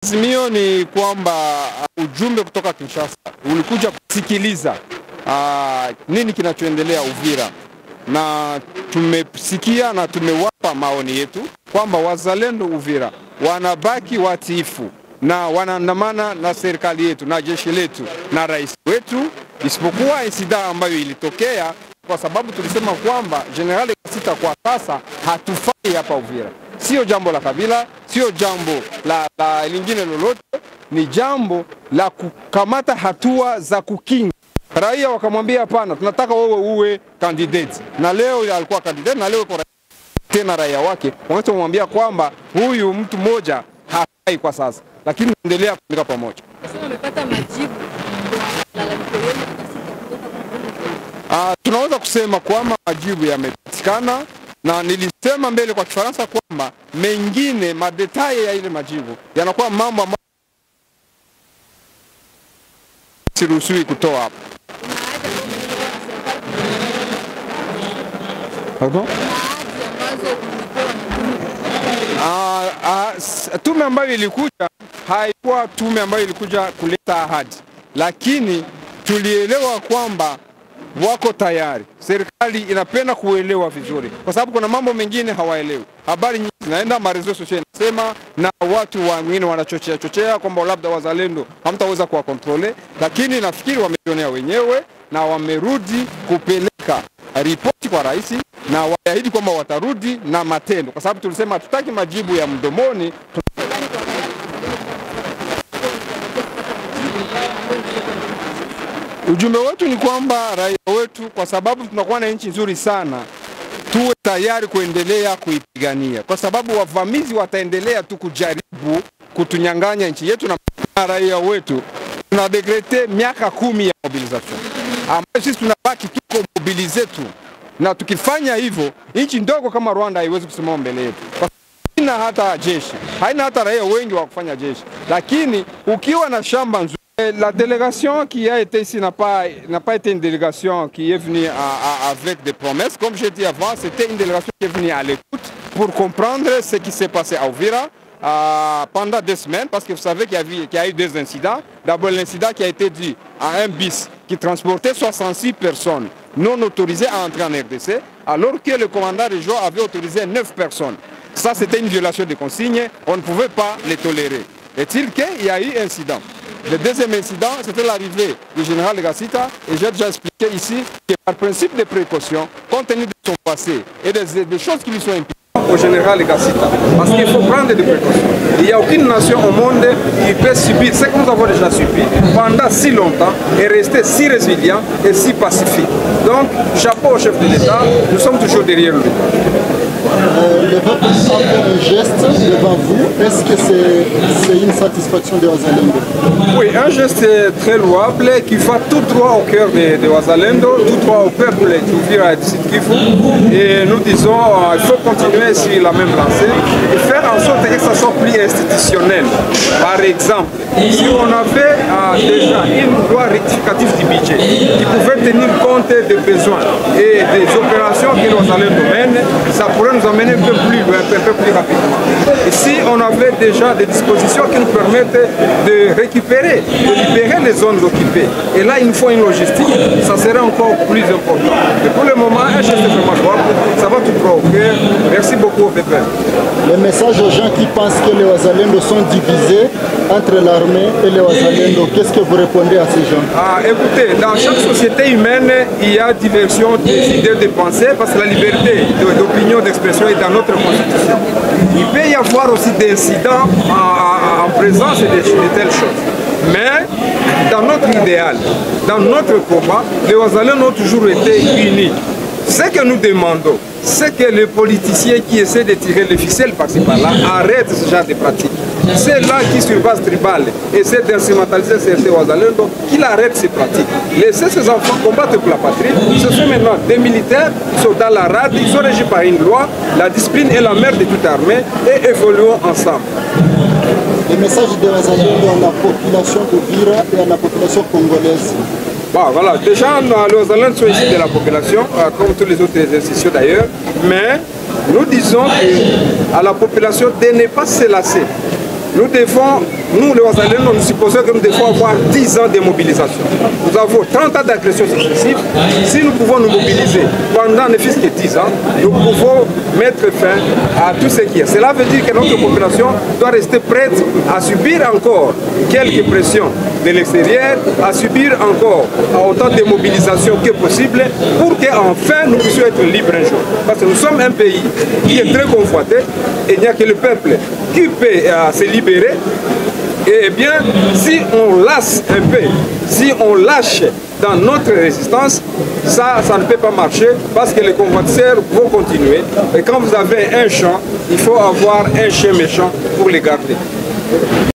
Azimio ni kwamba ujumbe kutoka Kinshasa ulikuja kusikiliza nini kinachoendelea Uvira, na tumesikia na tumewapa maoni yetu kwamba wazalendo Uvira wanabaki watiifu na wanaandamana na serikali yetu na jeshi letu na rais wetu, isipokuwa insida ambayo ilitokea, kwa sababu tulisema kwamba General Kasita kwa sasa hatufai hapa Uvira. Sio jambo la kabila, sio jambo la lingine lolote, ni jambo la kukamata hatua za kukinga. Raia wakamwambia hapana, tunataka wewe uwe candidate. Na leo alikuwa candidate na leo kwa tena raia wake wanamwambia kwamba huyu mtu mmoja hafai kwa sasa, lakini endelea kutumika pamoja. Sasa wamepata majibu kwa lalamiko yenu kutoka. Tunaweza kusema kwamba majibu yamepatikana, na nilisema mbele kwa Kifaransa kwamba mengine madetaye ya ile majibu yanakuwa mambo ambayo siruhusiwi kutoa hapa. Tume ambayo ilikuja haikuwa tume ambayo ilikuja kuleta ahadi, lakini tulielewa kwamba wako tayari. Serikali inapenda kuelewa vizuri, kwa sababu kuna mambo mengine hawaelewi. Habari nyingi zinaenda marezo social nasema, na watu wengine wanachochea kwamba labda wazalendo hamtaweza kuwa kontrole, lakini nafikiri wamejionea wenyewe na wamerudi kupeleka ripoti kwa rais, na waahidi kwamba watarudi na matendo, kwa sababu tulisema hatutaki majibu ya mdomoni. Ujumbe wetu ni kwamba raia wetu, kwa sababu tunakuwa na nchi nzuri sana, tuwe tayari kuendelea kuipigania, kwa sababu wavamizi wataendelea tu kujaribu kutunyang'anya nchi yetu. Na raia wetu tunadekrete miaka 10 ya mobilization, ambayo sisi tunabaki tuko mobilize tu, na tukifanya hivyo nchi ndogo kama Rwanda haiwezi kusimama mbele yetu. Haina hata jeshi, haina hata raia wengi wa kufanya jeshi, lakini ukiwa na shamba nzuri. La délégation qui a été ici n'a pas été une délégation qui est venue avec des promesses. Comme j'ai dit avant, c'était une délégation qui est venue à l'écoute pour comprendre ce qui s'est passé à Uvira pendant 2 semaines, parce que vous savez qu'il y a eu 2 incidents. D'abord l'incident qui a été dû à un bus qui transportait 66 personnes non autorisées à entrer en RDC, alors que le commandant régional avait autorisé 9 personnes. Ça, c'était une violation des consignes, on ne pouvait pas les tolérer. Est-il qu'il y a eu incident? Le deuxième incident, c'était l'arrivée du général Kasita, et j'ai déjà expliqué ici que par principe de précaution, compte tenu de son passé et des choses qui lui sont impliquées au général Kasita, parce qu'il faut prendre des précautions. Il n'y a aucune nation au monde qui peut subir ce que nous avons déjà subi pendant si longtemps et rester si résilient et si pacifique. Donc, chapeau au chef de l'État, nous sommes toujours derrière lui. Le peuple a fait un geste devant vous. Est-ce que c'est une satisfaction de Wazalendo? Oui, un geste très louable qui va tout droit au cœur de Wazalendo, tout droit au peuple d'Uvira et du Sud Kivu. Et nous disons qu'il faut continuer sur la même lancée et faire en sorte que ça soit plus institutionnel. Par exemple, si on avait déjà une loi rectificative du budget qui pouvait tenir compte des besoins et des opérations que Wazalendo mène, ça pourrait nous amener un peu plus loin, un peu plus rapidement. Et si on avait déjà des dispositions qui nous permettent de récupérer, de libérer les zones occupées, et là il nous faut une logistique, ça serait encore plus important. Mais pour le moment, un geste vraiment droit, ça va tout droit au cœur. Merci beaucoup au peuple. Le message aux gens qui pensent que les Wazalendo sont divisés entre l'armée et les Wazalendo, qu'est-ce que vous répondez à ces gens? Écoutez, dans chaque société humaine, il y a diversion des idées de pensée, parce que la liberté d'opinion, d'expression est dans notre constitution. Il peut y avoir aussi des incidents en présence de telles choses. Mais dans notre idéal, dans notre combat, les Wazalendo ont toujours été unis. Ce que nous demandons, c'est que les politiciens qui essaient de tirer les ficelles par-ci par-là arrêtent ce genre de pratiques. C'est là qui, sur base tribale, essaient d'instrumentaliser certains Wazalendo, qu'ils arrêtent ces pratiques. Laissez ces enfants combattre pour la patrie. Ce sont maintenant des militaires, ils sont dans la rade, ils sont régis par une loi. La discipline est la mère de toute armée et évoluons ensemble. Le message de Wazalendo à la population d'Uvira et à la population congolaise. Bon, voilà. Déjà, les Wazalendo sont issus de la population, comme tous les autres institutions d'ailleurs, mais nous disons à la population de ne pas se lasser. Nous devons nous, les Wazalendo, nous supposons que nous devons avoir 10 ans de mobilisation. Nous avons 30 ans d'agression successive. Si nous pouvons nous mobiliser pendant ne fût-ce que 10 ans, nous pouvons mettre fin à tout ce qui est. Cela veut dire que notre population doit rester prête à subir encore quelques pressions de l'extérieur, à subir encore autant de mobilisation que possible pour qu'enfin nous puissions être libres un jour. Parce que nous sommes un pays qui est très convoité et il n'y a que le peuple qui peut se libérer. Et bien, si on lasse un peu, si on lâche dans notre résistance, ça ne peut pas marcher parce que les convoiteurs vont continuer. Et quand vous avez un champ, il faut avoir un chien méchant pour les garder.